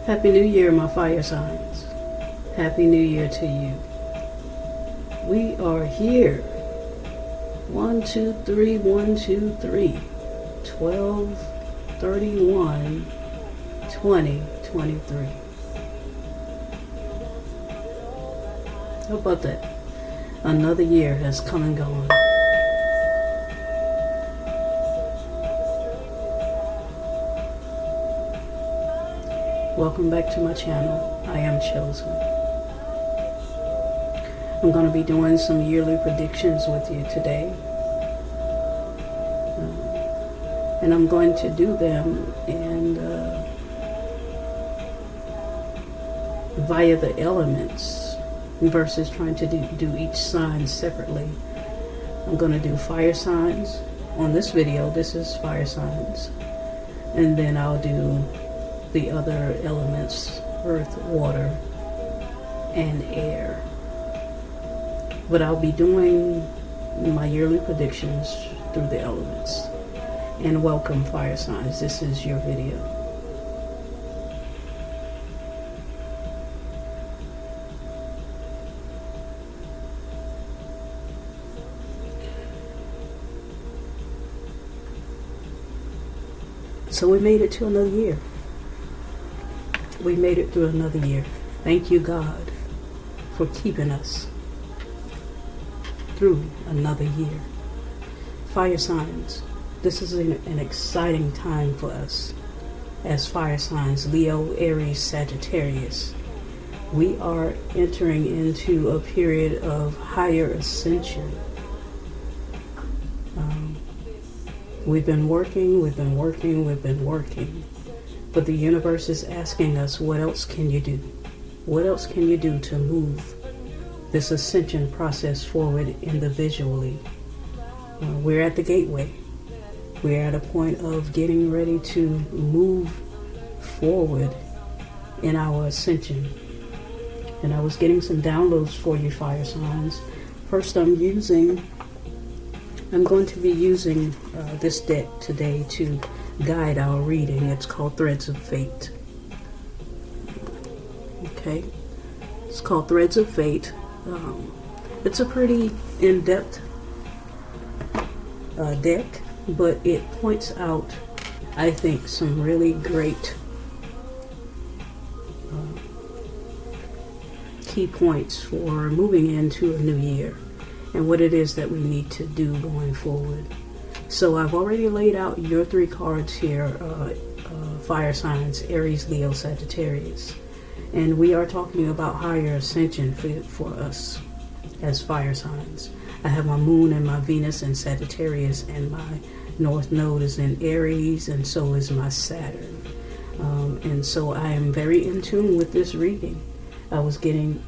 Happy New Year, my fire signs. Happy New Year to you. We are here. 1, 2, 3, 1, 2, 3. 12, 31, 2023. How about that? Another year has come and gone. Welcome back to my channel. I am CHo'Zen. I'm going to be doing some yearly predictions with you today. And I'm going to do them via the elements versus trying to do each sign separately. I'm going to do fire signs. On this video, this is fire signs. And then I'll do the other elements, earth, water, and air. But I'll be doing my yearly predictions through the elements. And welcome, fire signs. This is your video. So we made it to another year. We made it through another year. Thank you, God, for keeping us through another year. Fire signs. This is an exciting time for us as fire signs, Leo, Aries, Sagittarius. We are entering into a period of higher ascension. We've been working. But the universe is asking us, what else can you do? What else can you do to move this ascension process forward individually? We're at the gateway. We're at a point of getting ready to move forward in our ascension. And I was getting some downloads for you, fire signs. First, I'm going to be using this deck today to guide our reading. It's called Threads of Fate. Okay, it's called Threads of Fate. It's a pretty in-depth deck, but it points out, I think, some really great key points for moving into a new year and what it is that we need to do going forward. So I've already laid out your 3 cards here, fire signs, Aries, Leo, Sagittarius. And we are talking about higher ascension for us as fire signs. I have my moon and my Venus in Sagittarius, and my north node is in Aries, and so is my Saturn. And so I am very in tune with this reading. I was getting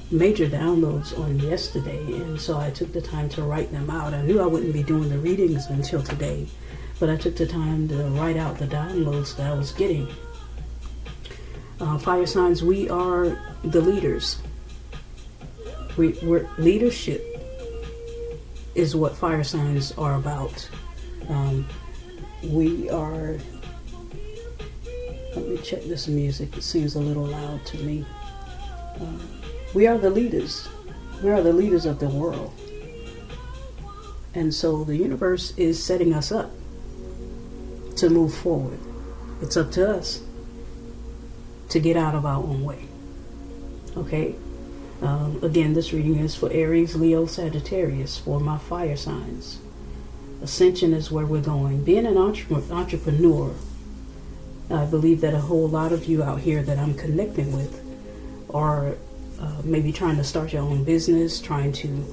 major downloads on yesterday, and so I took the time to write them out. I knew I wouldn't be doing the readings until today, but I took the time to write out the downloads that I was getting. Fire signs, we are the leaders. Leadership is what fire signs are about. We are, let me check this music. It seems a little loud to me. We are the leaders. We are the leaders of the world. And so the universe is setting us up to move forward. It's up to us to get out of our own way. Okay? Again, this reading is for Aries, Leo, Sagittarius, for my fire signs. Ascension is where we're going. Being an entrepreneur, I believe that a whole lot of you out here that I'm connecting with are maybe trying to start your own business, trying to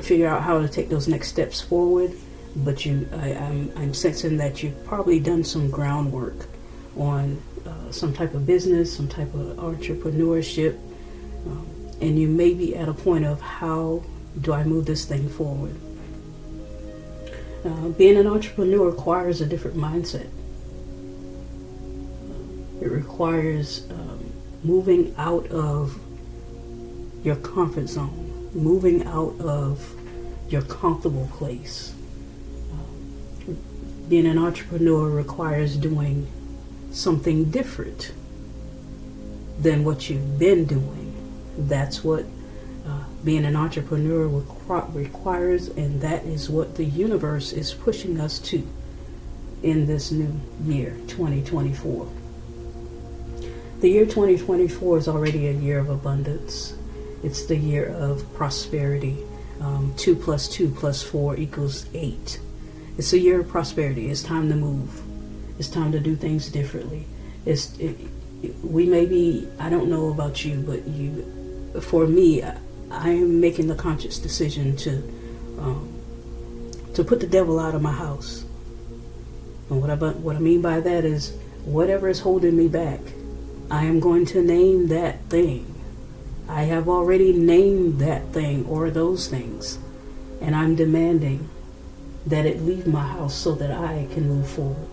figure out how to take those next steps forward. But I'm sensing that you've probably done some groundwork on some type of business, some type of entrepreneurship, and you may be at a point of, how do I move this thing forward? Being an entrepreneur requires a different mindset. It requires moving out of your comfort zone, moving out of your comfortable place. Being an entrepreneur requires doing something different than what you've been doing. That's what being an entrepreneur requires, and that is what the universe is pushing us to in this new year, 2024. The year 2024 is already a year of abundance. It's the year of prosperity. 2 plus 2 plus 4 equals 8. It's a year of prosperity. It's time to move. It's time to do things differently. We may be, I don't know about you, but for me, I am making the conscious decision to put the devil out of my house. And what I mean by that is, whatever is holding me back, I am going to name that thing. I have already named that thing or those things, and I'm demanding that it leave my house so that I can move forward.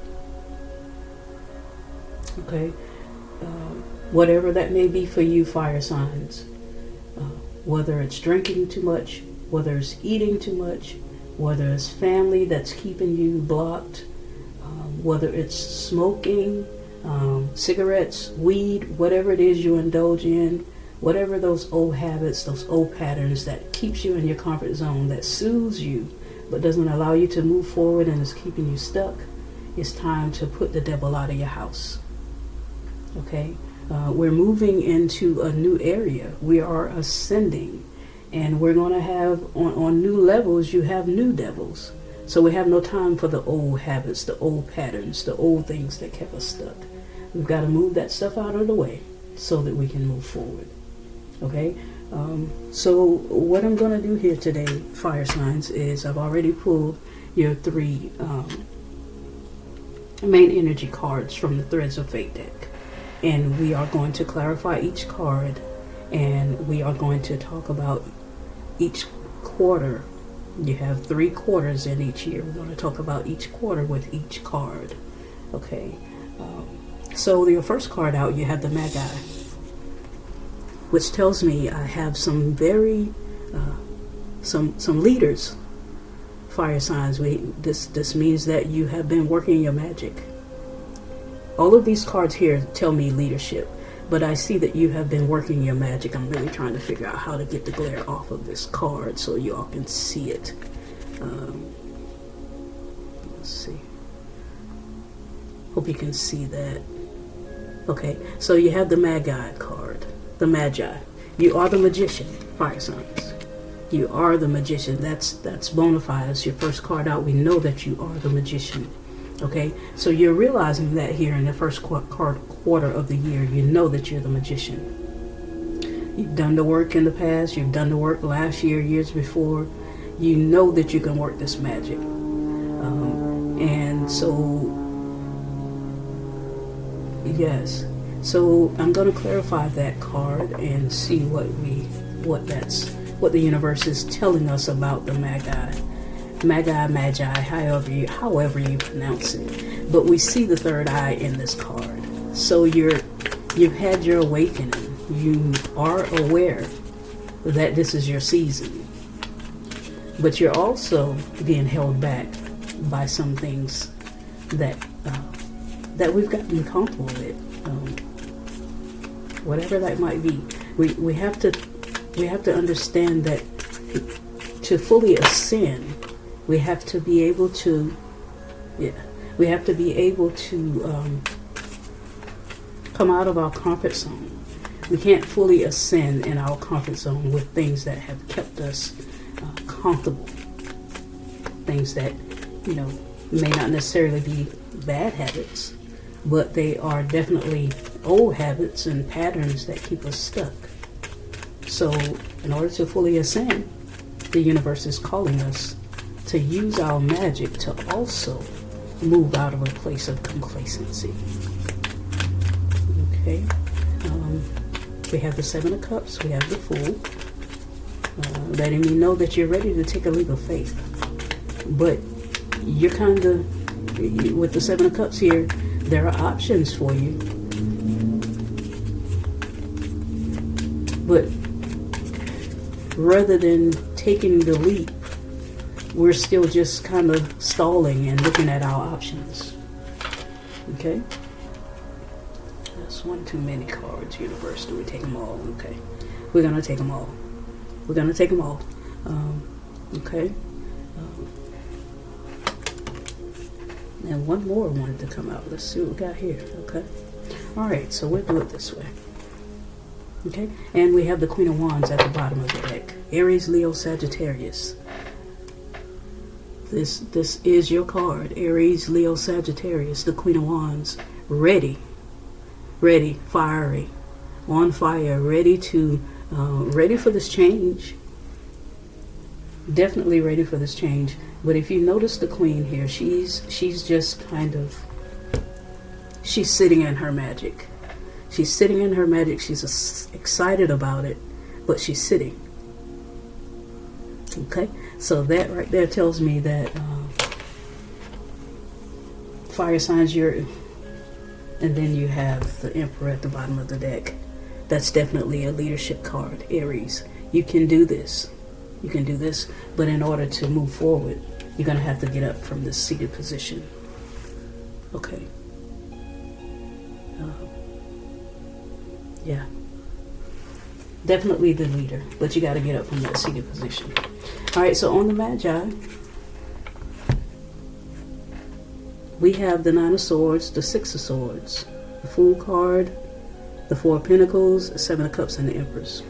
Okay? Whatever that may be for you, fire signs. Whether it's drinking too much, whether it's eating too much, whether it's family that's keeping you blocked, whether it's smoking, cigarettes, weed, whatever it is you indulge in, whatever those old habits, those old patterns that keeps you in your comfort zone, that soothes you but doesn't allow you to move forward and is keeping you stuck, it's time to put the devil out of your house. Okay? We're moving into a new area. We are ascending, and we're going to have, on new levels, you have new devils. So we have no time for the old habits, the old patterns, the old things that kept us stuck. We've got to move that stuff out of the way so that we can move forward. Okay? So what I'm going to do here today, fire signs, is I've already pulled your 3 main energy cards from the Threads of Fate deck. And we are going to clarify each card, and we are going to talk about each quarter. You have 3 quarters in each year. We're going to talk about each quarter with each card. Okay. So your first card out, you have the Magi, which tells me I have some very some leaders, fire signs. This means that you have been working your magic. All of these cards here tell me leadership, but I see that you have been working your magic. I'm really trying to figure out how to get the glare off of this card so you all can see it. Let's see. Hope you can see that. Okay, so you have the Magi card. The Magi. You are the magician, fire signs. You are the magician. That's bona fide. It's your first card out. We know that you are the magician. Okay, so you're realizing that here in the first quarter of the year, you know that you're the magician. You've done the work in the past. You've done the work last year, years before. You know that you can work this magic. And so, yes. So I'm going to clarify that card and see what the universe is telling us about the Magi. Magi, however you pronounce it. But we see the third eye in this card. So you've had your awakening. You are aware that this is your season. But you're also being held back by some things that we've gotten comfortable with. Whatever that might be. We have to understand that to fully ascend, we have to be able to, come out of our comfort zone. We can't fully ascend in our comfort zone with things that have kept us comfortable. Things that, may not necessarily be bad habits, but they are definitely old habits and patterns that keep us stuck. So in order to fully ascend, the universe is calling us to use our magic to also move out of a place of complacency. Okay. We have the 7 of Cups. We have the Fool. Letting me know that you're ready to take a leap of faith. But you're kind of, with the 7 of Cups here, there are options for you. But rather than taking the leap, we're still just kind of stalling and looking at our options. Okay? was one too many cards. Universe, do we take them all? Okay. We're going to take them all. We're going to take them all. Okay. And one more wanted to come out. Let's see what we got here. Okay. All right. So we'll do it this way. Okay. And we have the Queen of Wands at the bottom of the deck. Aries, Leo, Sagittarius. This is your card. Aries, Leo, Sagittarius. The Queen of Wands. Ready, fiery, on fire, ready for this change. Definitely ready for this change. But if you notice the Queen here, she's just kind of, she's sitting in her magic. She's sitting in her magic. She's excited about it, but she's sitting. Okay, so that right there tells me that fire signs, and then you have the Emperor at the bottom of the deck. That's definitely a leadership card, Aries. You can do this. You can do this, but in order to move forward, you're going to have to get up from this seated position. Okay. Yeah. Definitely the leader, but you got to get up from that seated position. All right, so on the Magi, we have the Nine of Swords, the Six of Swords, the Fool card, the Four of Pentacles, the Seven of Cups, and the Empress.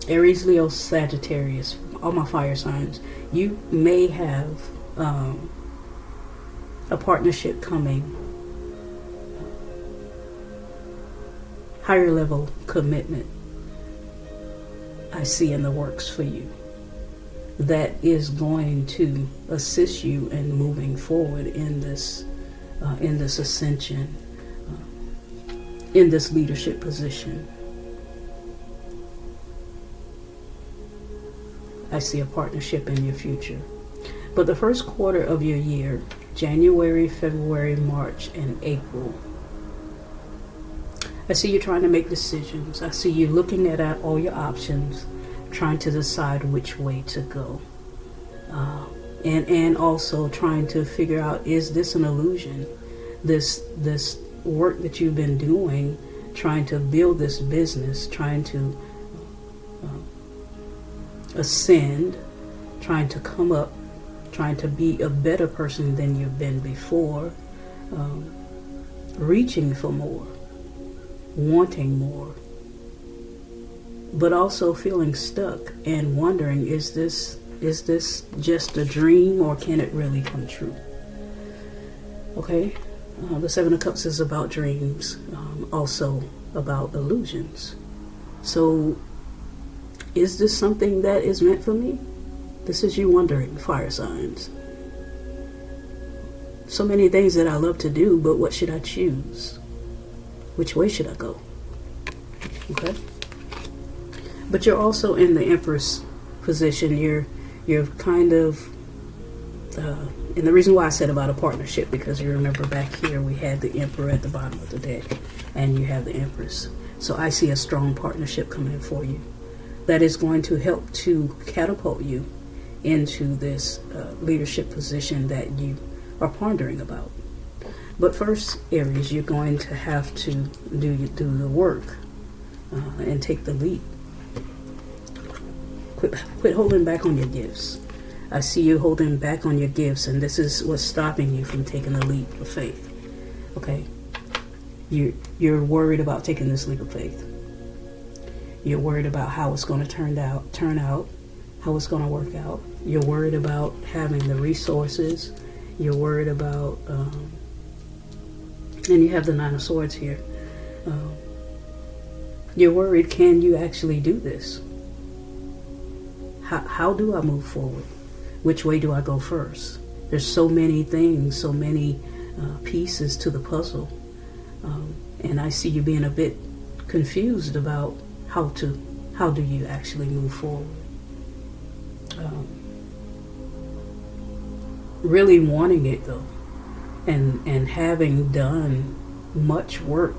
Aries, Leo, Sagittarius, all my fire signs. You may have a partnership coming, higher level commitment I see in the works for you, that is going to assist you in moving forward in this ascension, in this leadership position. I see a partnership in your future. But the first quarter of your year, January, February, March, and April, I see you trying to make decisions. I see you looking at all your options, trying to decide which way to go. And also trying to figure out, is this an illusion? This work that you've been doing, trying to build this business, trying to ascend, trying to come up, trying to be a better person than you've been before, reaching for more, wanting more, but also feeling stuck and wondering, is this just a dream, or can it really come true? Okay, the Seven of Cups is about dreams, also about illusions. So is this something that is meant for me? This is you wondering, fire signs. So many things that I love to do, but what should I choose? Which way should I go? Okay. But you're also in the Empress position. You're kind of, and the reason why I said about a partnership, because you remember back here we had the Emperor at the bottom of the deck, and you have the Empress. So I see a strong partnership coming for you that is going to help to catapult you into this leadership position that you are pondering about. But first, Aries, you're going to have to do the work and take the leap. Quit holding back on your gifts. I see you holding back on your gifts, and this is what's stopping you from taking the leap of faith. Okay, you're worried about taking this leap of faith. You're worried about how it's going to turn out, how it's going to work out. You're worried about having the resources. You're worried about, and you have the Nine of Swords here. You're worried, can you actually do this? How do I move forward? Which way do I go first? There's so many things, so many pieces to the puzzle. And I see you being a bit confused about how do you actually move forward. Really wanting it though, and having done much work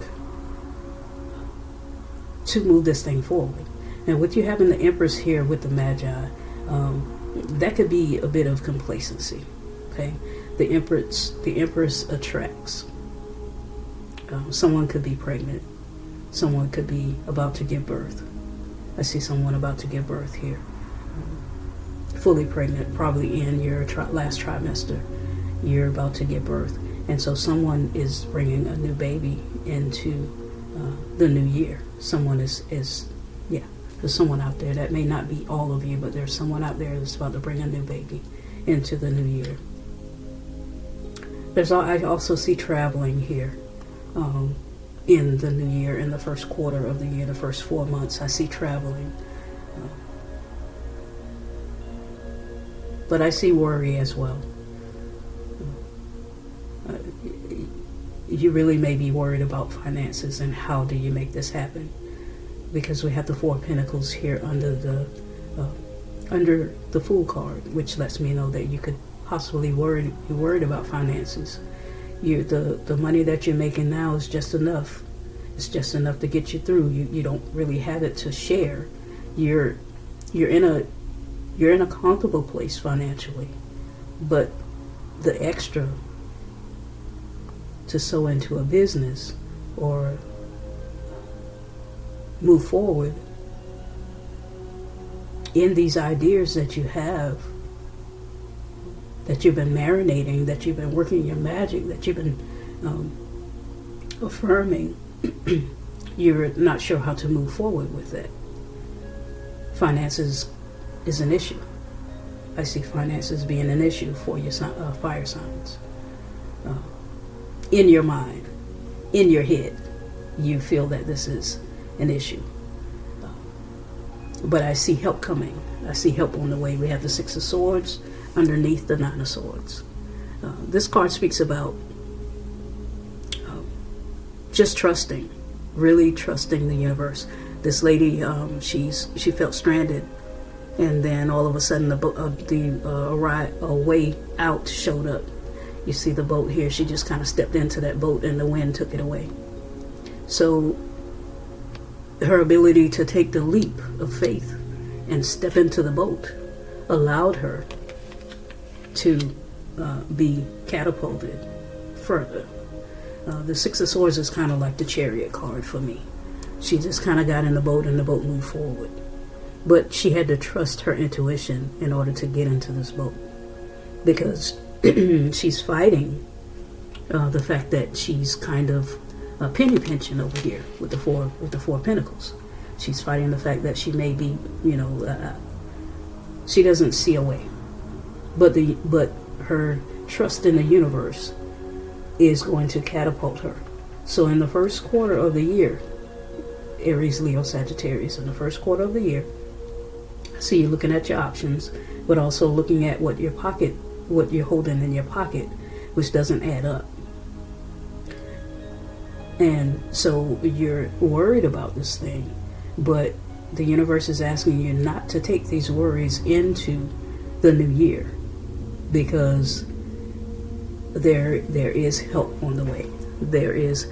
to move this thing forward. And with you having the Empress here with the Magi, that could be a bit of complacency. Okay, the Empress attracts. Someone could be pregnant. Someone could be about to give birth. I see someone about to give birth here. Fully pregnant, probably in your last trimester. You're about to give birth. And so someone is bringing a new baby into the new year. Someone there's someone out there. That may not be all of you, but there's someone out there that's about to bring a new baby into the new year. I also see traveling here in the new year, in the first quarter of the year, the first 4 months. I see traveling. But I see worry as well. You really may be worried about finances and how do you make this happen, because we have the Four of Pentacles here under the Fool card, which lets me know that you could possibly be worried about finances. The money that you're making now is just enough. It's just enough to get you through. You don't really have it to share. You're in a comfortable place financially, but the extra to sow into a business or move forward in these ideas that you have, that you've been marinating, that you've been working your magic, that you've been affirming, you're not sure how to move forward with that. Finances is an issue. I see finances being an issue for your fire signs. In your mind, in your head, you feel that this is an issue. But I see help coming. I see help on the way. We have the Six of Swords underneath the Nine of Swords. This card speaks about just trusting, really trusting the universe. This lady, she felt stranded, and then all of a sudden a way out showed up. You see the boat here. She just kind of stepped into that boat and the wind took it away. So her ability to take the leap of faith and step into the boat allowed her to be catapulted further. The Six of Swords is kind of like the Chariot card for me. She just kind of got in the boat and the boat moved forward. But she had to trust her intuition in order to get into this boat, because she's fighting the fact that she's kind of penny pinching over here with the Four of Pentacles. She's fighting the fact that she may be, she doesn't see a way, but her trust in the universe is going to catapult her. So in the first quarter of the year, Aries, Leo, Sagittarius, in the first quarter of the year, I see you looking at your options, but also looking at what you're holding in your pocket, which doesn't add up. And so you're worried about this thing, but the universe is asking you not to take these worries into the new year, because there is help on the way. There is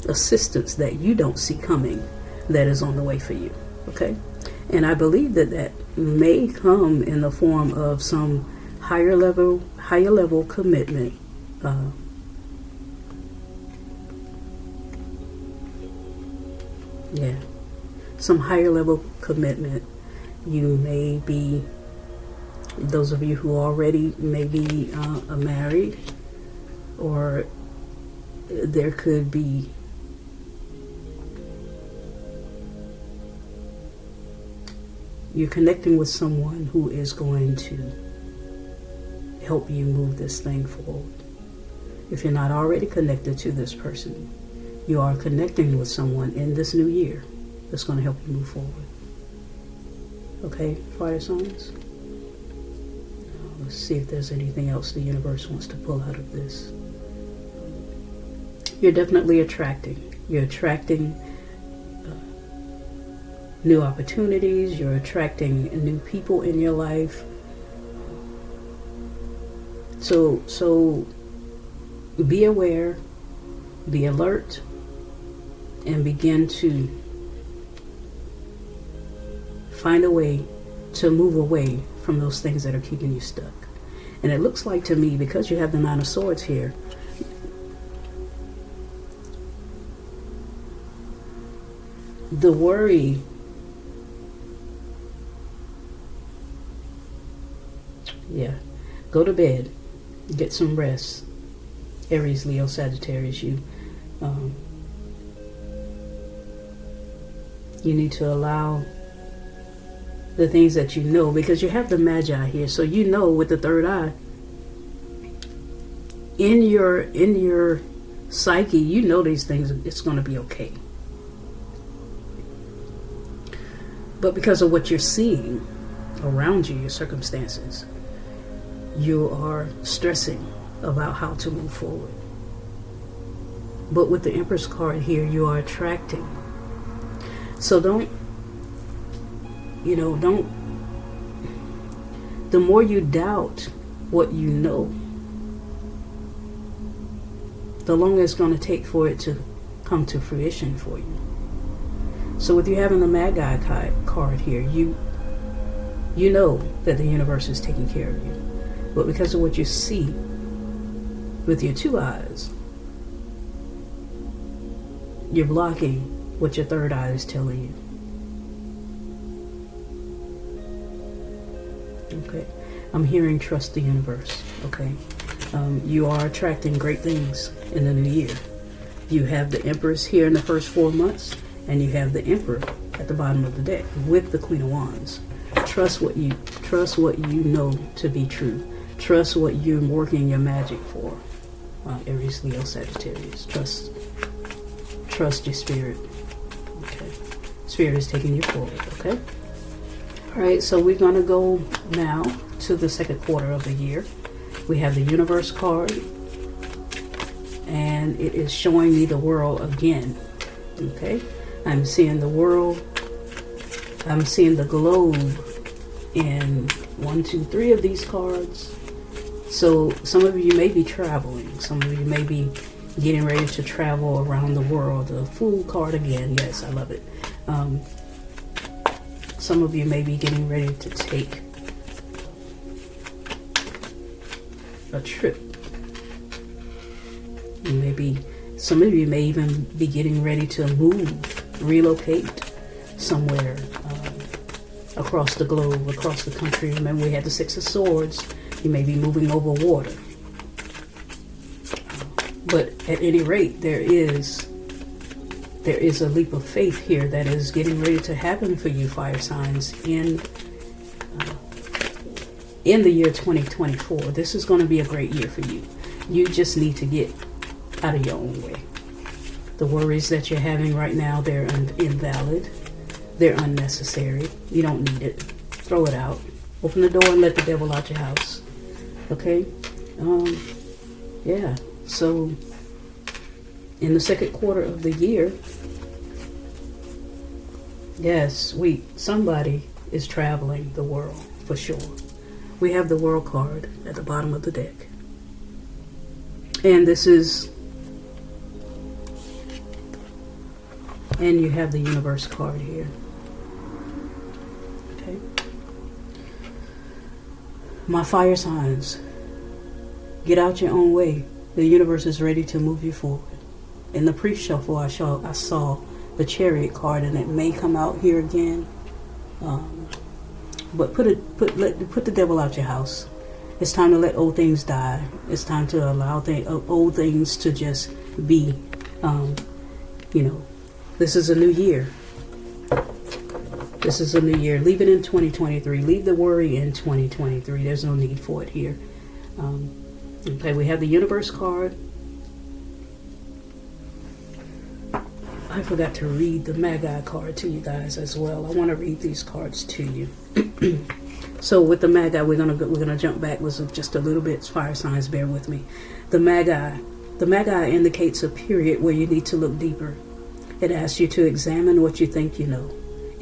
assistance that you don't see coming that is on the way for you. Okay? And I believe that may come in the form of some higher level commitment. Some higher level commitment. You may be, those of you who already may be married, or there could be you're connecting with someone who is going to help you move this thing forward. If you're not already connected to this person, you are connecting with someone in this new year that's going to help you move forward. Okay, fire signs? Let's see if there's anything else the universe wants to pull out of this. You're definitely attracting. You're attracting new opportunities. You're attracting new people in your life. So be aware, be alert, and begin to find a way to move away from those things that are keeping you stuck. And it looks like to me, because you have the Nine of Swords here, the worry, yeah, go to bed, get some rest. Aries, Leo, Sagittarius, you need to allow the things that you know, because you have the Magi here, so you know with the third eye in your psyche, you know these things, it's going to be okay. But because of what you're seeing around you, your circumstances, you are stressing about how to move forward. But with the Empress card here, you are attracting. So don't, the more you doubt what you know, the longer it's going to take for it to come to fruition for you. So with you having the Magi card here, you know that the universe is taking care of you. But because of what you see with your two eyes, you're blocking what your third eye is telling you. Okay, I'm hearing trust the universe. Okay, you are attracting great things in the new year. You have the Empress here in the first 4 months, and you have the Emperor at the bottom of the deck with the Queen of Wands. Trust what you know to be true. Trust what you're working your magic for. Aries, Leo, Sagittarius. Trust your spirit. Okay, spirit is taking you forward. Okay. All right. So we're gonna go now to the second quarter of the year. We have the Universe card, and it is showing me the world again. Okay. I'm seeing the world. I'm seeing the globe in 1, 2, 3 of these cards. So some of you may be traveling. Some of you may be getting ready to travel around the world. The Fool card again. Yes, I love it. Some of you may be getting ready to take a trip. Some of you may even be getting ready to move, relocate somewhere across the globe, across the country. Remember, we had the Six of Swords. You may be moving over water. But at any rate, there is a leap of faith here that is getting ready to happen for you, fire signs, in the year 2024. This is going to be a great year for you. You just need to get out of your own way. The worries that you're having right now, they're invalid. They're unnecessary. You don't need it. Throw it out. Open the door and let the devil out your house. Okay? Yeah. So, in the second quarter of the year, yes, somebody is traveling the world for sure. We have the World card at the bottom of the deck. And and you have the Universe card here. Okay. My fire signs, get out your own way. The universe is ready to move you forward. In the pre-shuffle, I saw the Chariot card, and it may come out here again. But put the devil out your house. It's time to let old things die. It's time to allow old things to just be. This is a new year. This is a new year. Leave it in 2023. Leave the worry in 2023. There's no need for it here. Okay, we have the Universe card. I forgot to read the Magi card to you guys as well. I want to read these cards to you. So with the Magi, we're gonna jump backwards just a little bit. Fire signs, bear with me. The Magi indicates a period where you need to look deeper. It asks you to examine what you think you know,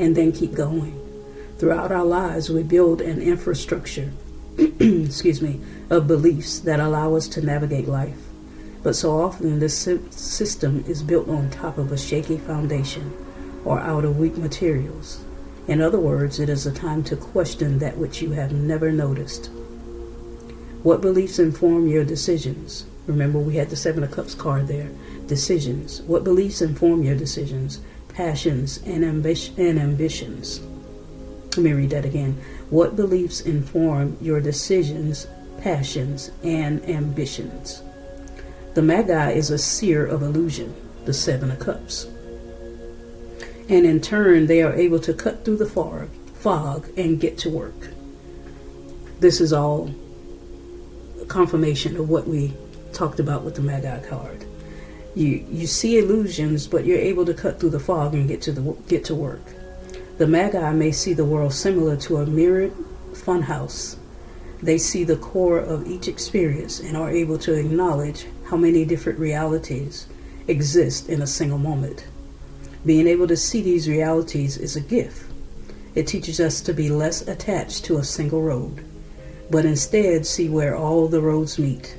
and then keep going. Throughout our lives, we build an infrastructure, of beliefs that allow us to navigate life. But so often, this system is built on top of a shaky foundation or out of weak materials. In other words, it is a time to question that which you have never noticed. What beliefs inform your decisions? Remember, we had the Seven of Cups card there. Decisions. What beliefs inform your decisions? passions, and ambitions. Let me read that again. What beliefs inform your decisions, passions, and ambitions? The Magi is a seer of illusion, the Seven of Cups. And in turn, they are able to cut through the fog and get to work. This is all confirmation of what we talked about with the Magi card. You see illusions, but you're able to cut through the fog and get to work. The Magi may see the world similar to a mirrored funhouse. They see the core of each experience and are able to acknowledge how many different realities exist in a single moment. Being able to see these realities is a gift. It teaches us to be less attached to a single road, but instead see where all the roads meet.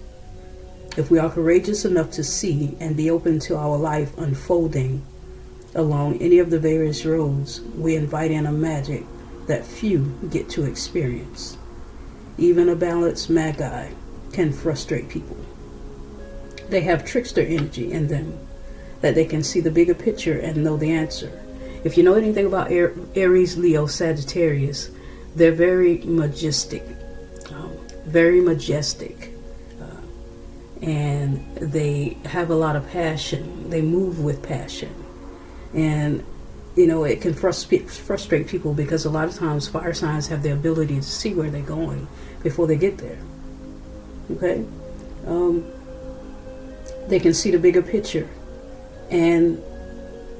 If we are courageous enough to see and be open to our life unfolding along any of the various roads, we invite in a magic that few get to experience. Even a balanced Magi can frustrate people. They have trickster energy in them, that they can see the bigger picture and know the answer. If you know anything about Aries, Leo, Sagittarius, they're very majestic, and they have a lot of passion. They move with passion. And, it can frustrate people because a lot of times fire signs have the ability to see where they're going before they get there. Okay? They can see the bigger picture, and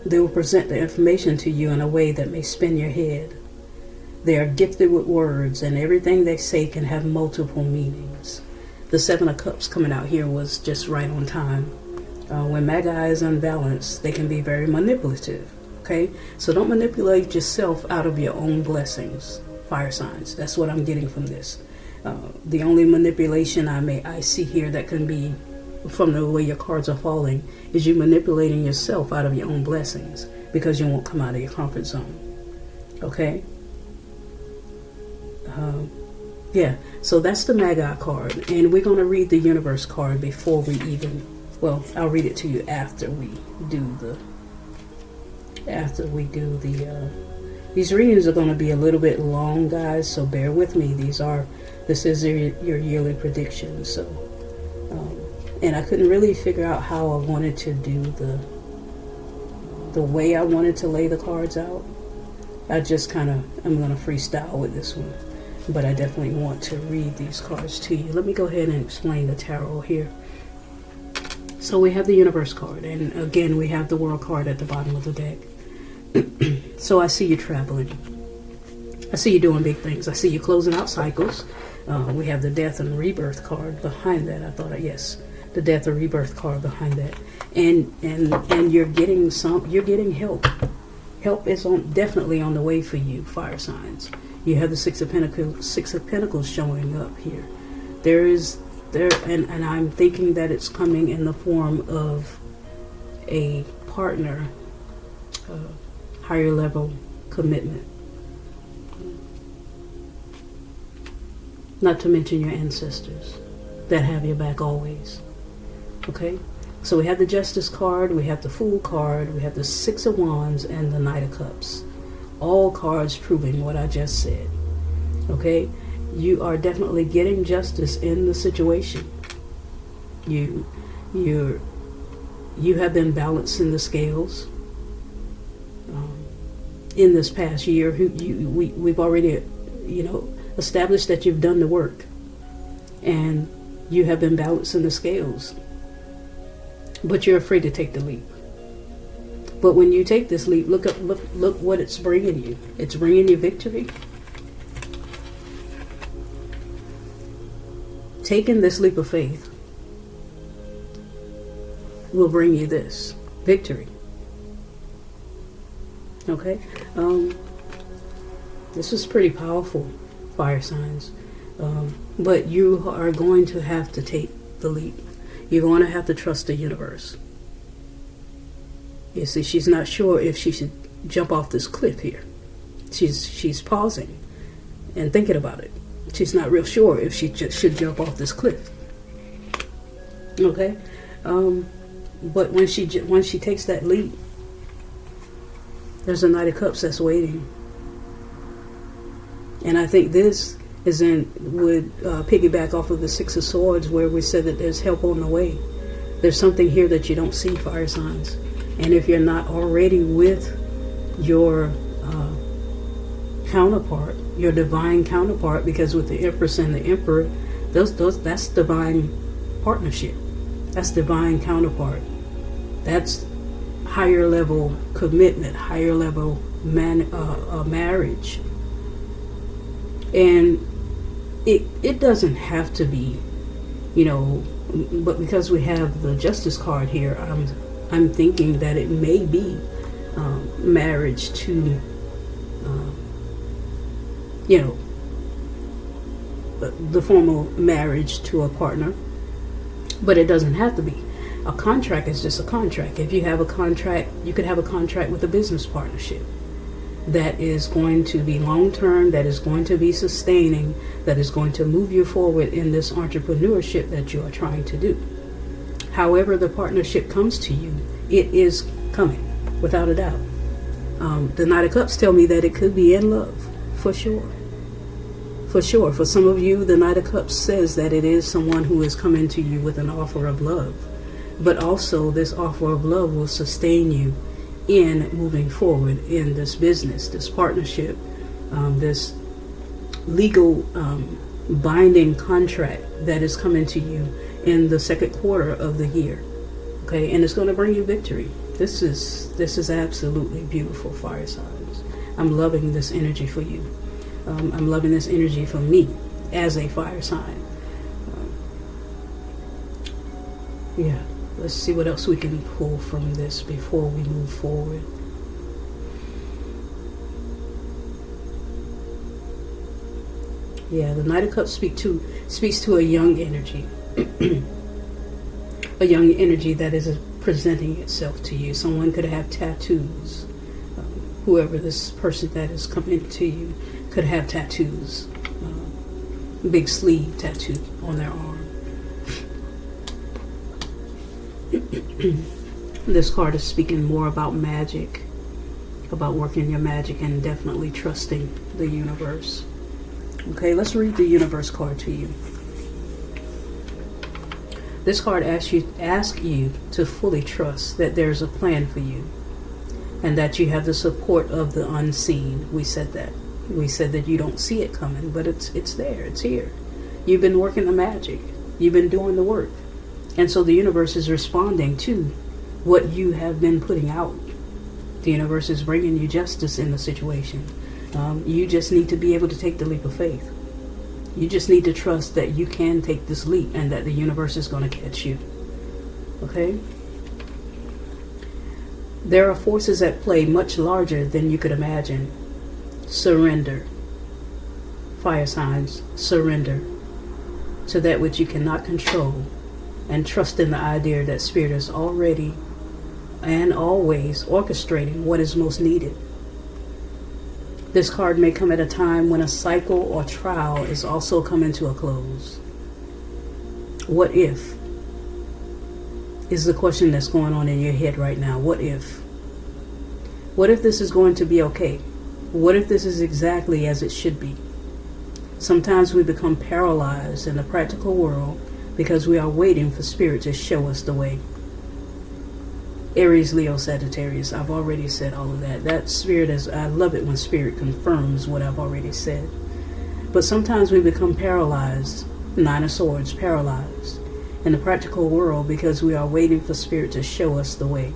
they will present the information to you in a way that may spin your head. They are gifted with words, and everything they say can have multiple meanings. The Seven of Cups coming out here was just right on time. When Magi is unbalanced, they can be very manipulative. Okay? So don't manipulate yourself out of your own blessings, fire signs. That's what I'm getting from this. The only manipulation I see here that can be from the way your cards are falling is you manipulating yourself out of your own blessings because you won't come out of your comfort zone. Okay? Yeah, so that's the Magi card, and we're going to read the Universe card before we even, I'll read it to you after we do these readings are going to be a little bit long, guys, so bear with me. This is your yearly prediction, so, and I couldn't really figure out how I wanted to do the way I wanted to lay the cards out. I'm going to freestyle with this one. But I definitely want to read these cards to you. Let me go ahead and explain the tarot here. So we have the Universe card, and again we have the World card at the bottom of the deck. So I see you traveling. I see you doing big things. I see you closing out cycles. We have the Death and Rebirth card behind that. The Death or Rebirth card behind that. And you're getting help. Help is definitely on the way for you, fire signs. You have the Six of Pentacles showing up here. And I'm thinking that it's coming in the form of a partner, higher level commitment. Not to mention your ancestors that have your back always. Okay? So we have the Justice card, we have the Fool card, we have the Six of Wands, and the Knight of Cups. All cards proving what I just said. Okay? You are definitely getting justice in the situation. You have been balancing the scales. In this past year, we've already, established that you've done the work, and you have been balancing the scales. But you're afraid to take the leap. But when you take this leap, look what it's bringing you. It's bringing you victory. Taking this leap of faith will bring you this victory. Okay? This is pretty powerful, fire signs. But you are going to have to take the leap. You're going to have to trust the universe. You see, she's not sure if she should jump off this cliff here. She's pausing and thinking about it. She's not real sure if she should jump off this cliff. Okay? But when she takes that leap, There's a Knight of Cups that's waiting. And I think this would piggyback off of the Six of Swords, where we said that there's help on the way. There's something here that you don't see, fire signs. And if you're not already with your counterpart, your divine counterpart, because with the Empress and the Emperor, that's divine partnership. That's divine counterpart. That's higher level commitment, higher level marriage. And it doesn't have to be, but because we have the Justice card here, I'm thinking that it may be marriage to, the formal marriage to a partner, but it doesn't have to be. A contract is just a contract. If you have a contract, you could have a contract with a business partnership that is going to be long-term, that is going to be sustaining, that is going to move you forward in this entrepreneurship that you are trying to do. However the partnership comes to you, it is coming, without a doubt. The Knight of Cups tell me that it could be in love, for sure. For sure. For some of you, the Knight of Cups says that it is someone who is coming to you with an offer of love. But also, this offer of love will sustain you in moving forward in this business, this partnership, this legal binding contract that is coming to you in the second quarter of the year. Okay, and it's going to bring you victory. This is absolutely beautiful, fire signs. I'm loving this energy for you. I'm loving this energy for me as a fire sign. Yeah. Let's see what else we can pull from this before we move forward. Yeah, the Knight of Cups speaks to a young energy. A young energy that is presenting itself to you. Someone could have tattoos. Whoever this person that is coming to you could have tattoos. Big sleeve tattoo on their arm. This card is speaking more about magic, about working your magic, and definitely trusting the universe. Okay, let's read the universe card to you. This card asks you to fully trust that there's a plan for you and that you have the support of the unseen. We said that. We said that you don't see it coming, but it's there. It's here. You've been working the magic. You've been doing the work. And so the universe is responding to what you have been putting out. The universe is bringing you justice in the situation. You just need to be able to take the leap of faith. You just need to trust that you can take this leap and that the universe is going to catch you. Okay? There are forces at play much larger than you could imagine. Surrender. Fire signs, surrender to that which you cannot control, and trust in the idea that Spirit is already and always orchestrating what is most needed. This card may come at a time when a cycle or trial is also coming to a close. What if is the question that's going on in your head right now. What if? What if this is going to be okay? What if this is exactly as it should be? Sometimes we become paralyzed in the practical world because we are waiting for Spirit to show us the way. Aries, Leo, Sagittarius. I've already said all of that. That Spirit is, I love it when Spirit confirms what I've already said. But sometimes we become paralyzed, Nine of Swords, paralyzed in the practical world because we are waiting for Spirit to show us the way.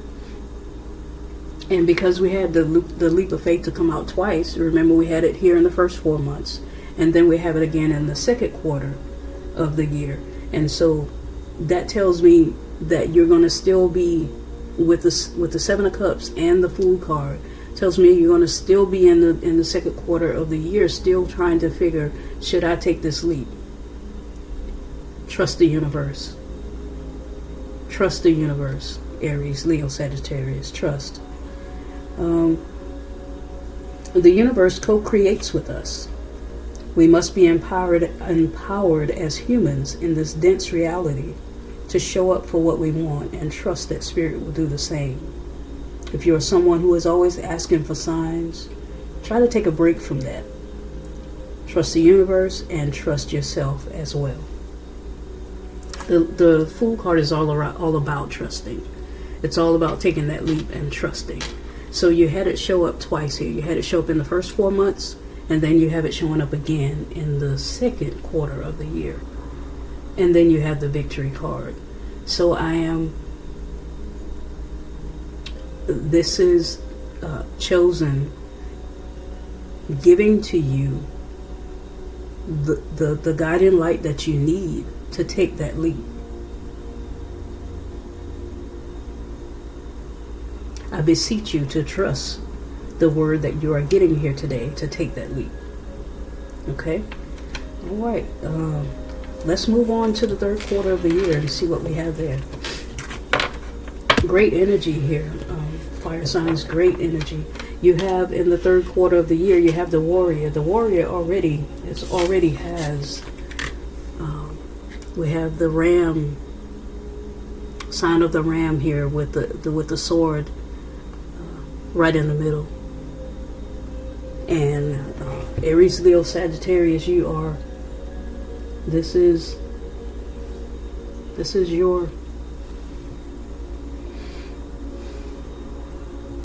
And because we had the leap of faith to come out twice, remember we had it here in the first 4 months, and then we have it again in the second quarter of the year. And so that tells me that you're going to still be with the Seven of Cups and the Fool card. Tells me you're going to still be in the second quarter of the year, still trying to figure, should I take this leap? Trust the universe. Trust the universe. Aries, Leo, Sagittarius. Trust. The universe co-creates with us. We must be empowered as humans in this dense reality to show up for what we want and trust that Spirit will do the same. If you're someone who is always asking for signs, try to take a break from that. Trust the universe and trust yourself as well. The Fool card is all about trusting. It's all about taking that leap and trusting. So you had it show up twice here. You had it show up in the first 4 months, and then you have it showing up again in the second quarter of the year. And then you have the Victory card. So this is CHo'Zen giving to you the guiding light that you need to take that leap. I beseech you to trust the word that you are getting here today to take that leap. Okay? All right. Let's move on to the third quarter of the year and see what we have there. Great energy here. Fire signs, great energy. You have in the third quarter of the year, you have the Warrior. The Warrior already has. We have the Ram, sign of the Ram here with the sword right in the middle. And Aries, Leo, Sagittarius, you are. This is your.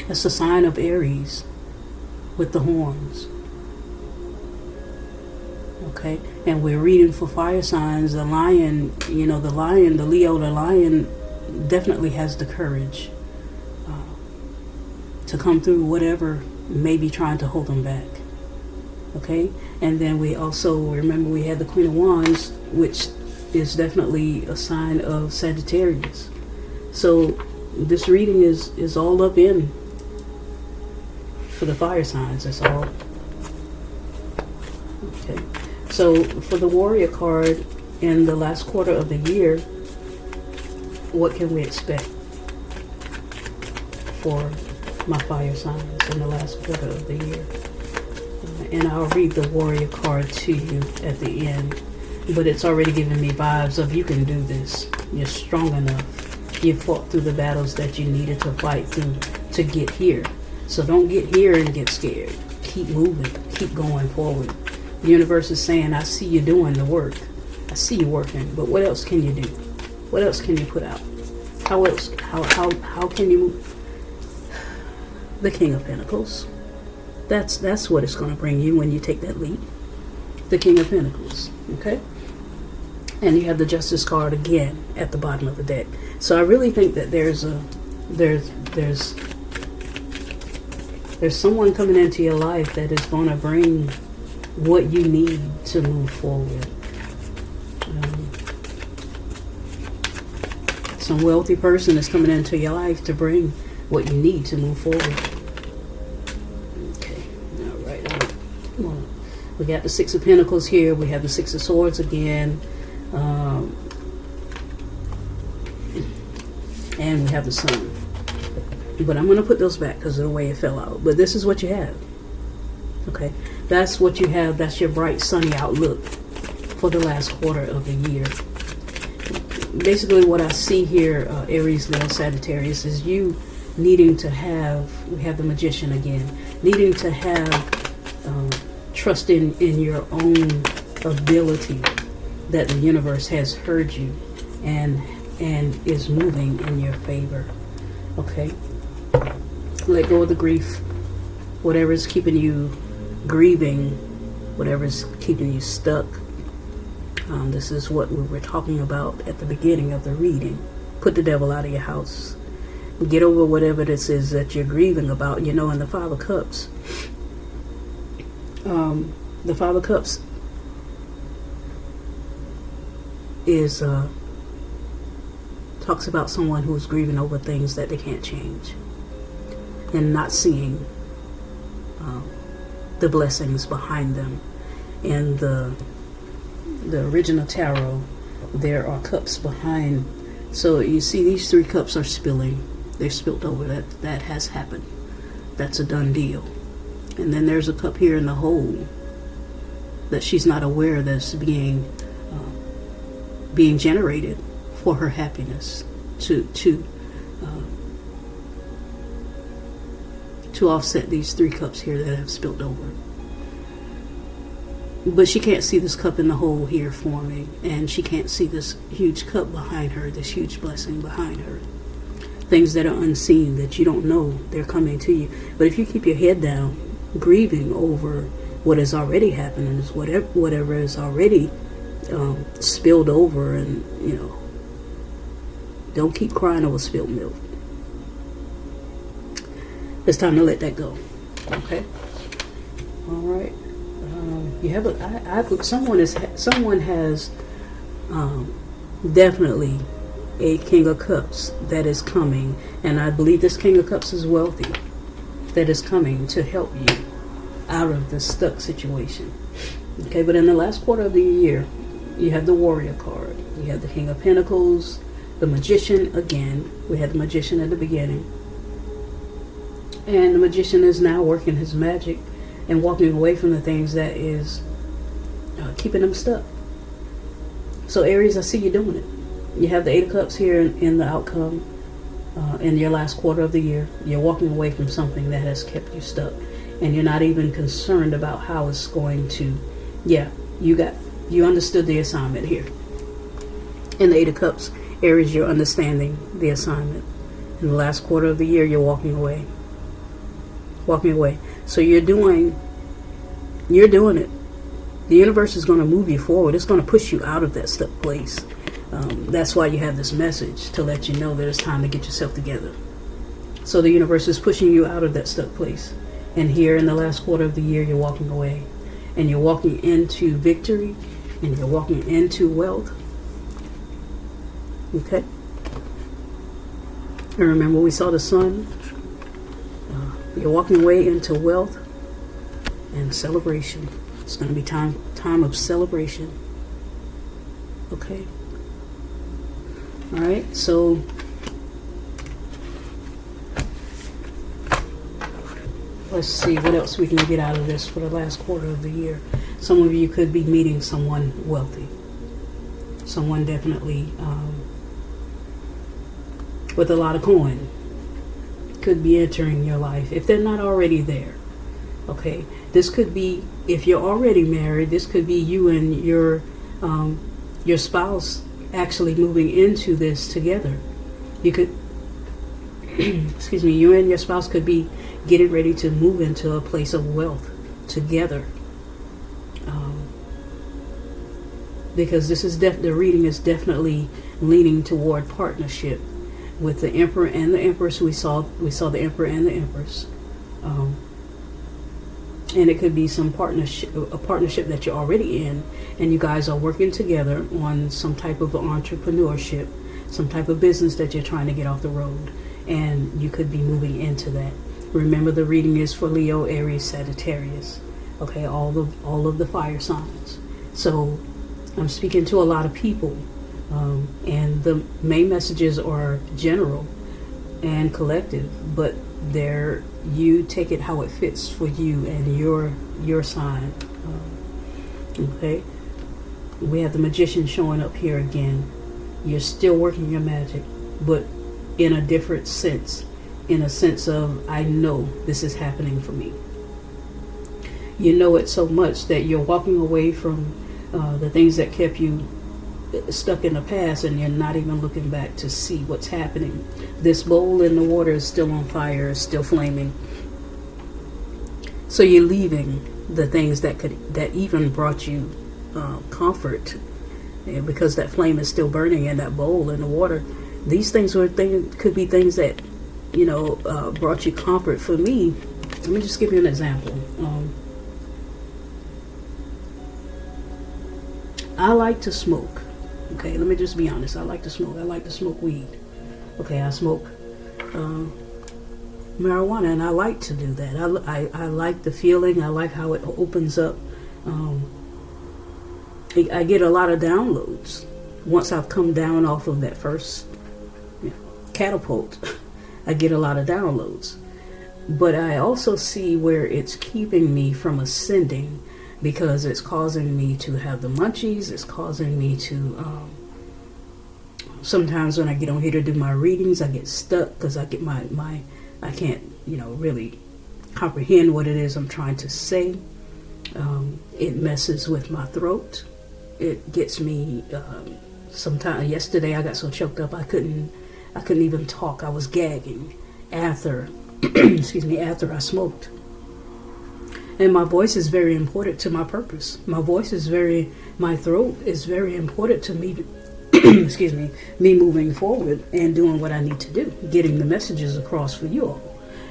That's the sign of Aries with the horns. Okay, and we're reading for fire signs. The lion, the Leo, the lion definitely has the courage to come through whatever may be trying to hold them back. Okay, and then we also remember we had the Queen of Wands, which is definitely a sign of Sagittarius. So this reading is all up in for the fire signs. That's all. Okay, so for the Warrior card in the last quarter of the year, what can we expect for my fire signs in the last quarter of the year? And I'll read the Warrior card to you at the end, but it's already giving me vibes of you can do this. You're strong enough. You fought through the battles that you needed to fight through to get here. So don't get here and get scared. Keep moving. Keep going forward. The universe is saying, I see you doing the work. I see you working, but what else can you do? What else can you put out? How else? How can you move? The King of Pentacles. That's what it's going to bring you when you take that leap. The King of Pentacles. Okay? And you have the Justice card again at the bottom of the deck. So I really think that there's someone coming into your life that is going to bring what you need to move forward. Some wealthy person is coming into your life to bring what you need to move forward. Okay, all right. We got the Six of Pentacles here. We have the Six of Swords again. And we have the Sun. But I'm going to put those back because of the way it fell out. But this is what you have. Okay, that's what you have. That's your bright, sunny outlook for the last quarter of the year. Basically, what I see here, Aries, Leo, Sagittarius, is you needing to have, we have the Magician again, needing to have trust in your own ability that the universe has heard you and is moving in your favor. Okay? Let go of the grief. Whatever is keeping you grieving, whatever is keeping you stuck. This is what we were talking about at the beginning of the reading. Put the devil out of your house. Get over whatever this is that you're grieving about. You know, in the Five of Cups. The Five of Cups is talks about someone who's grieving over things that they can't change and not seeing the blessings behind them. And the original tarot, there are cups behind. So you see these three cups are spilling. They're spilt over. That has happened. That's a done deal. And then there's a cup here in the hole that she's not aware that's being generated for her happiness to to offset these 3 cups here that have spilled over. But she can't see this cup in the hole here forming, and she can't see this huge cup behind her, this huge blessing behind her. Things that are unseen, that you don't know, they're coming to you. But if you keep your head down, grieving over what has already happened, and whatever is already spilled over, and don't keep crying over spilled milk. It's time to let that go. Okay. All right. You have someone has definitely a King of Cups that is coming, and I believe this King of Cups is wealthy, that is coming to help you out of the stuck situation. Okay, but in the last quarter of the year, you have the Warrior card. You have the King of Pentacles, the Magician again. We had the Magician at the beginning. And the Magician is now working his magic and walking away from the things that is keeping them stuck. So Aries, I see you doing it. You have the 8 of Cups here in the outcome in your last quarter of the year. You're walking away from something that has kept you stuck, and you're not even concerned about how it's going to. Yeah, you understood the assignment here. In the 8 of Cups, Aries, you're understanding the assignment. In the last quarter of the year, you're walking away. Walking away. So you're doing it. The universe is going to move you forward. It's going to push you out of that stuck place. That's why you have this message, to let you know that it's time to get yourself together. So the universe is pushing you out of that stuck place. And here in the last quarter of the year, you're walking away. And you're walking into victory. And you're walking into wealth. Okay? And remember, we saw the sun. You're walking away into wealth and celebration. It's going to be time of celebration. Okay? All right, so let's see what else we can get out of this for the last quarter of the year. Some of you could be meeting someone wealthy. Someone definitely with a lot of coin could be entering your life if they're not already there. Okay, this could be, if you're already married, this could be you and your spouse actually moving into this together. You could excuse me, you and your spouse could be getting ready to move into a place of wealth together, because this is the reading is definitely leaning toward partnership with the Emperor and the Empress. We saw the Emperor and the Empress, and it could be a partnership that you're already in, and you guys are working together on some type of entrepreneurship, some type of business that you're trying to get off the road, and you could be moving into that. Remember, the reading is for Leo, Aries, Sagittarius. Okay, all of the fire signs. So I'm speaking to a lot of people, and the main messages are general and collective, but you take it how it fits for you and your sign. Okay, we have the Magician showing up here again. You're still working your magic, but in a different sense, in a sense of, I know this is happening for me. You know it so much that you're walking away from the things that kept you stuck in the past, and you're not even looking back to see what's happening. This bowl in the water is still on fire, is still flaming. So you're leaving the things that even brought you comfort, because that flame is still burning in that bowl in the water. These things could be things that brought you comfort. For me, let me just give you an example. I like to smoke. Okay, let me just be honest. I like to smoke. I like to smoke weed. Okay, I smoke marijuana, and I like to do that. I like the feeling. I like how it opens up. I get a lot of downloads once I've come down off of that first catapult. I get a lot of downloads, but I also see where it's keeping me from ascending, because it's causing me to have the munchies. It's causing me to sometimes when I get on here to do my readings, I get stuck because I get I can't really comprehend what it is I'm trying to say. It messes with my throat. It gets me, sometimes, yesterday I got so choked up I couldn't even talk. I was gagging after, excuse me, after I smoked. And my voice is very important to my purpose. My throat is very important to me, excuse me moving forward and doing what I need to do, getting the messages across for you all.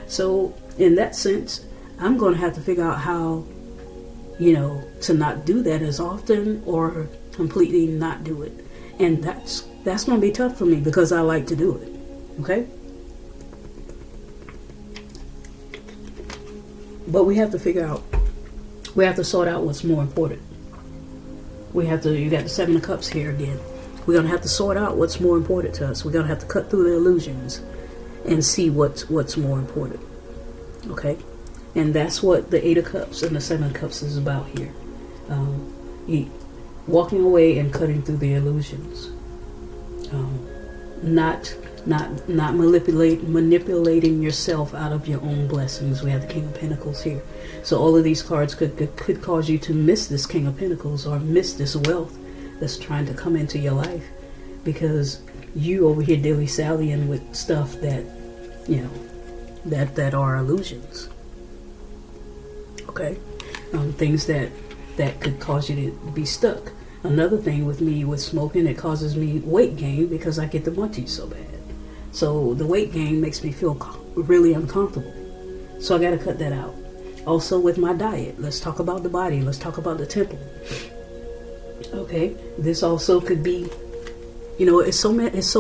So in that sense, I'm going to have to figure out how, to not do that as often or completely not do it. And that's going to be tough for me because I like to do it. Okay? But we have to sort out what's more important. You got the Seven of Cups here again. We're going to have to sort out what's more important to us. We're going to have to cut through the illusions and see what's more important. Okay? And that's what the Eight of Cups and the Seven of Cups is about here. Walking away and cutting through the illusions. Not manipulating yourself out of your own blessings. We have the King of Pentacles here. So all of these cards could cause you to miss this King of Pentacles or miss this wealth that's trying to come into your life because you over here dilly-sallying with stuff that, that are illusions. Okay? Things that could cause you to be stuck. Another thing with me with smoking, it causes me weight gain because I get the munchies so bad. So the weight gain makes me feel really uncomfortable. So I got to cut that out. Also with my diet, let's talk about the body. Let's talk about the temple. Okay, this also could be, it's so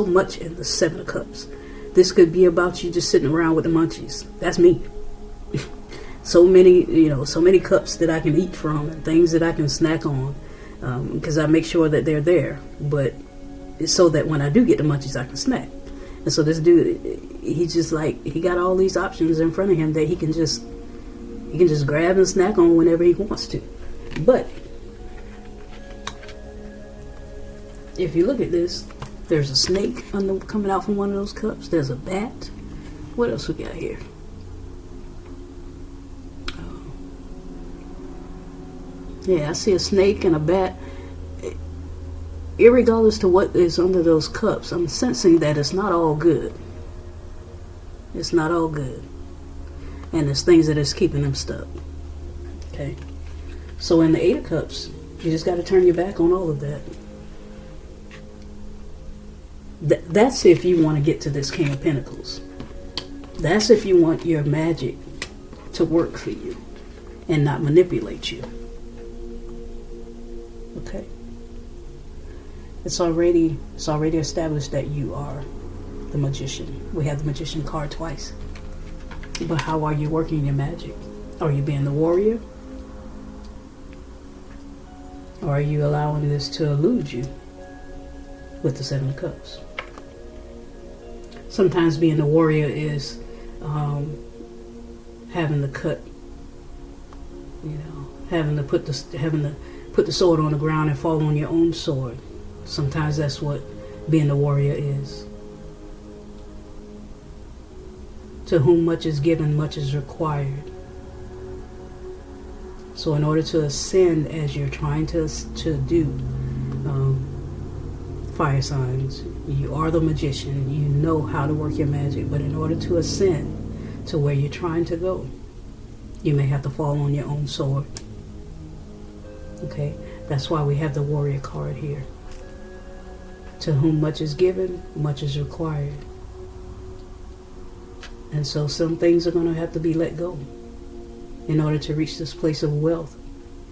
much in the Seven of Cups. This could be about you just sitting around with the munchies. That's me. So many cups that I can eat from and things that I can snack on because I make sure that they're there. But it's so that when I do get the munchies, I can snack. And so this dude, he got all these options in front of him that he can just grab and snack on whenever he wants to. But if you look at this, there's a snake coming out from one of those cups. There's a bat. What else we got here? Yeah, I see a snake and a bat. Irregardless to what is under those cups, I'm sensing that it's not all good. It's not all good. And there's things that is keeping them stuck. Okay? So in the Eight of Cups, you just got to turn your back on all of that. That's if you want to get to this King of Pentacles. That's if you want your magic to work for you and not manipulate you. Okay? It's already established that you are the magician. We have the magician card twice. But how are you working your magic? Are you being the warrior? Or are you allowing this to elude you with the Seven of Cups? Sometimes being the warrior is having to cut, having to put the sword on the ground and fall on your own sword. Sometimes that's what being the warrior is. To whom much is given, much is required. So in order to ascend as you're trying to do fire signs, you are the magician, you know how to work your magic, but in order to ascend to where you're trying to go, you may have to fall on your own sword. Okay, that's why we have the warrior card here. To whom much is given, much is required. And so some things are going to have to be let go in order to reach this place of wealth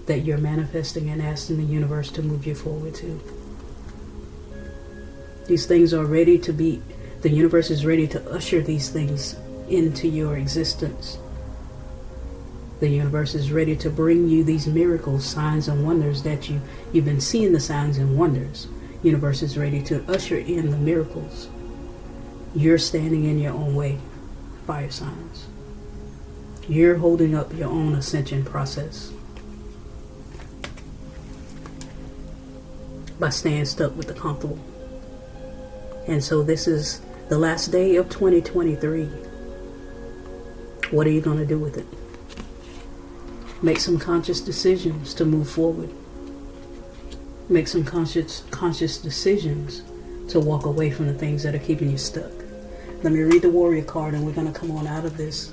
that you're manifesting and asking the universe to move you forward to. These things are ready to be, the universe is ready to usher these things into your existence. The universe is ready to bring you these miracles, signs, and wonders that you've been seeing the signs and wonders. Universe is ready to usher in the miracles. You're standing in your own way, fire signs. You're holding up your own ascension process by staying stuck with the comfortable. And so this is the last day of 2023. What are you going to do with it? Make some conscious decisions to move forward. Make some conscious decisions to walk away from the things that are keeping you stuck. Let me read the Warrior card and we're going to come on out of this.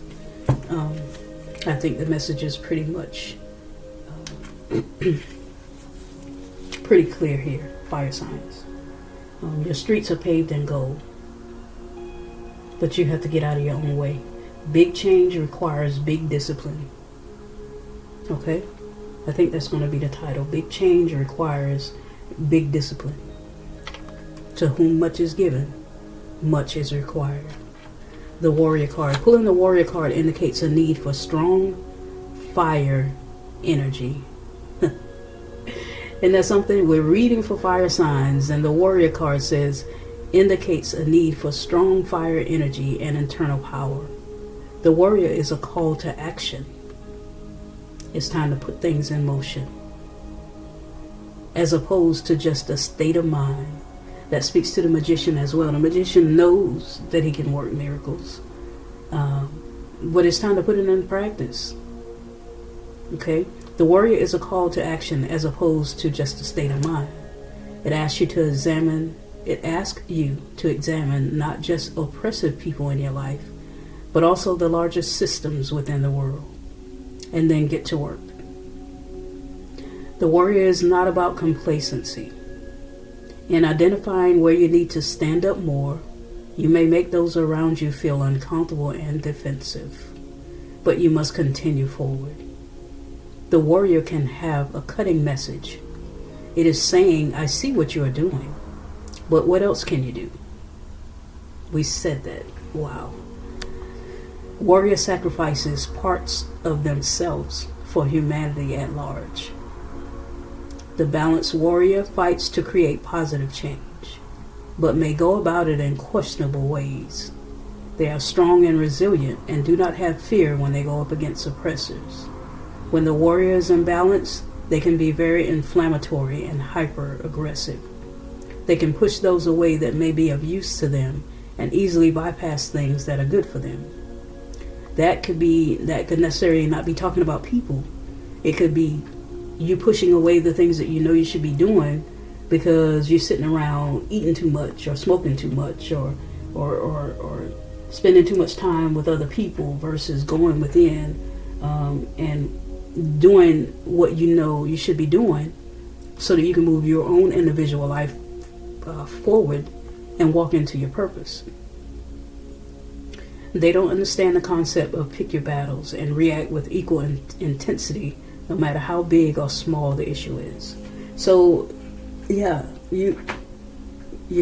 I think the message is pretty much pretty clear here. Fire signs. Your streets are paved in gold, but you have to get out of your own way. Big change requires big discipline. Okay? I think that's going to be the title. Big change requires big discipline. To whom much is given, much is required. The Warrior card. Pulling the Warrior card indicates a need for strong fire energy. And that's something we're reading for fire signs, and the Warrior card says indicates a need for strong fire energy and internal power. The Warrior is a call to action. It's time to put things in motion, as opposed to just a state of mind. That speaks to the Magician as well. The Magician knows that he can work miracles, but it's time to put it in practice. Okay? The Warrior is a call to action as opposed to just a state of mind. It asks you to examine. It asks you to examine not just oppressive people in your life, but also the largest systems within the world, and then get to work. The Warrior is not about complacency. In identifying where you need to stand up more, you may make those around you feel uncomfortable and defensive, but you must continue forward. The Warrior can have a cutting message. It is saying, I see what you are doing, but what else can you do? We said that. Wow. Warrior sacrifices parts of themselves for humanity at large. The balanced warrior fights to create positive change, but may go about it in questionable ways. They are strong and resilient and do not have fear when they go up against oppressors. When the warrior is in balance, they can be very inflammatory and hyper-aggressive. They can push those away that may be of use to them and easily bypass things that are good for them. That could necessarily not be talking about people. It could be you pushing away the things that you know you should be doing because you're sitting around eating too much or smoking too much or spending too much time with other people versus going within and doing what you know you should be doing so that you can move your own individual life forward and walk into your purpose. They don't understand the concept of pick your battles and react with equal intensity no matter how big or small the issue is. So yeah, you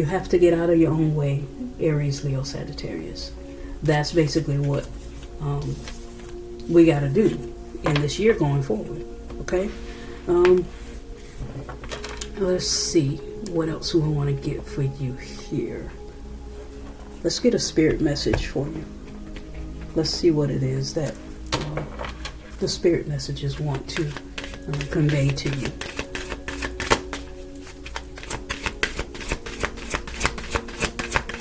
have to get out of your own way, Aries, Leo, Sagittarius. That's basically what we got to do in this year going forward. Okay? Let's see what else we want to get for you here. Let's get a spirit message for you. Let's see what it is that the spirit messages want to convey to you.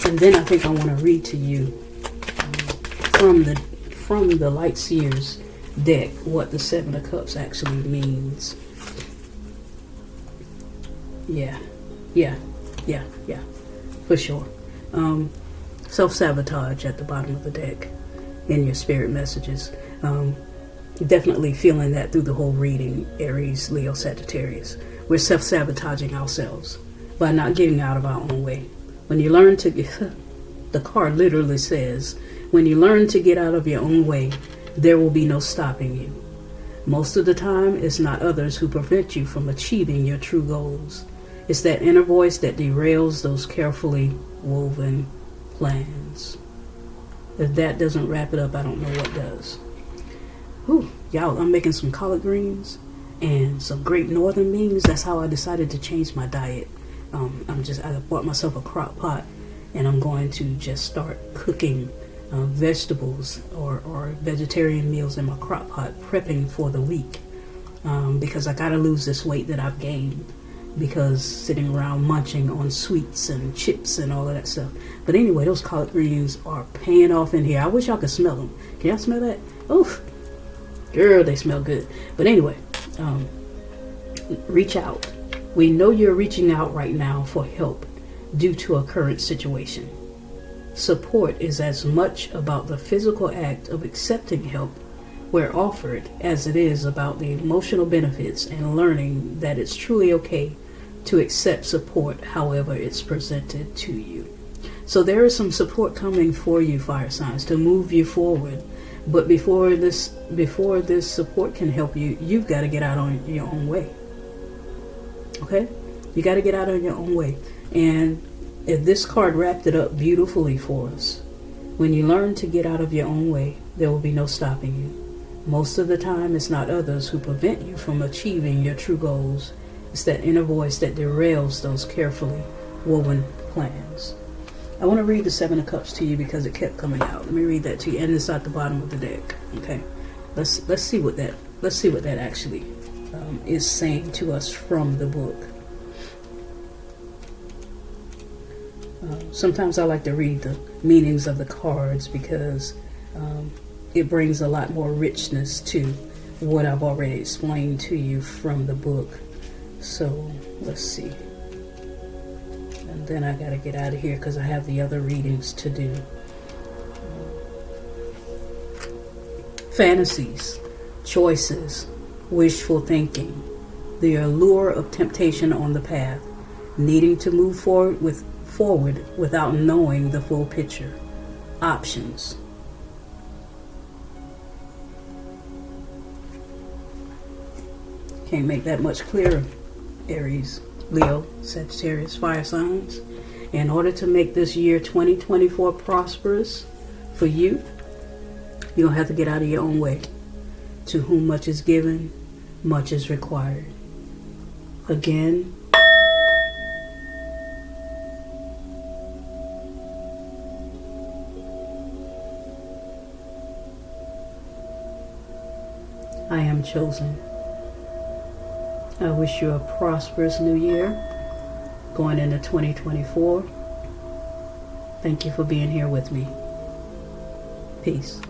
And then I think I want to read to you from the Light Seers deck what the Seven of Cups actually means. Yeah, for sure. Self-sabotage at the bottom of the deck in your spirit messages. Definitely feeling that through the whole reading, Aries, Leo, Sagittarius. We're self-sabotaging ourselves by not getting out of our own way. When you learn to get, the card literally says, when you learn to get out of your own way, there will be no stopping you. Most of the time, it's not others who prevent you from achieving your true goals. It's that inner voice that derails those carefully woven plans. If that doesn't wrap it up, I don't know what does. Whew, y'all, I'm making some collard greens and some great northern beans. That's how I decided to change my diet. I bought myself a crock pot and I'm going to just start cooking vegetables or vegetarian meals in my crock pot, prepping for the week, because I gotta lose this weight that I've gained because sitting around munching on sweets and chips and all of that stuff. But anyway, those collard greens are paying off in here. I wish y'all could smell them. Can y'all smell that? Oof. Girl, they smell good. But anyway, reach out. We know you're reaching out right now for help due to a current situation. Support is as much about the physical act of accepting help where offered as it is about the emotional benefits and learning that it's truly okay to accept support however it's presented to you. So there is some support coming for you, fire signs, to move you forward. But before this support can help you, you've got to get out on your own way. Okay? You got to get out on your own way. And if this card wrapped it up beautifully for us, when you learn to get out of your own way, there will be no stopping you. Most of the time, it's not others who prevent you from achieving your true goals. It's that inner voice that derails those carefully woven plans. I want to read the Seven of Cups to you because it kept coming out. Let me read that to you, and it's at the bottom of the deck. Okay, let's see what that actually is saying to us from the book. Sometimes I like to read the meanings of the cards because it brings a lot more richness to what I've already explained to you from the book. So let's see. And then I gotta get out of here because I have the other readings to do. Fantasies, choices, wishful thinking, the allure of temptation on the path, needing to move forward without knowing the full picture, options. Can't make that much clearer, Aries, Leo, Sagittarius, fire signs. In order to make this year 2024 prosperous for you, you're going to have to get out of your own way. To whom much is given, much is required. Again, I am chosen. I wish you a prosperous new year going into 2024. Thank you for being here with me. Peace.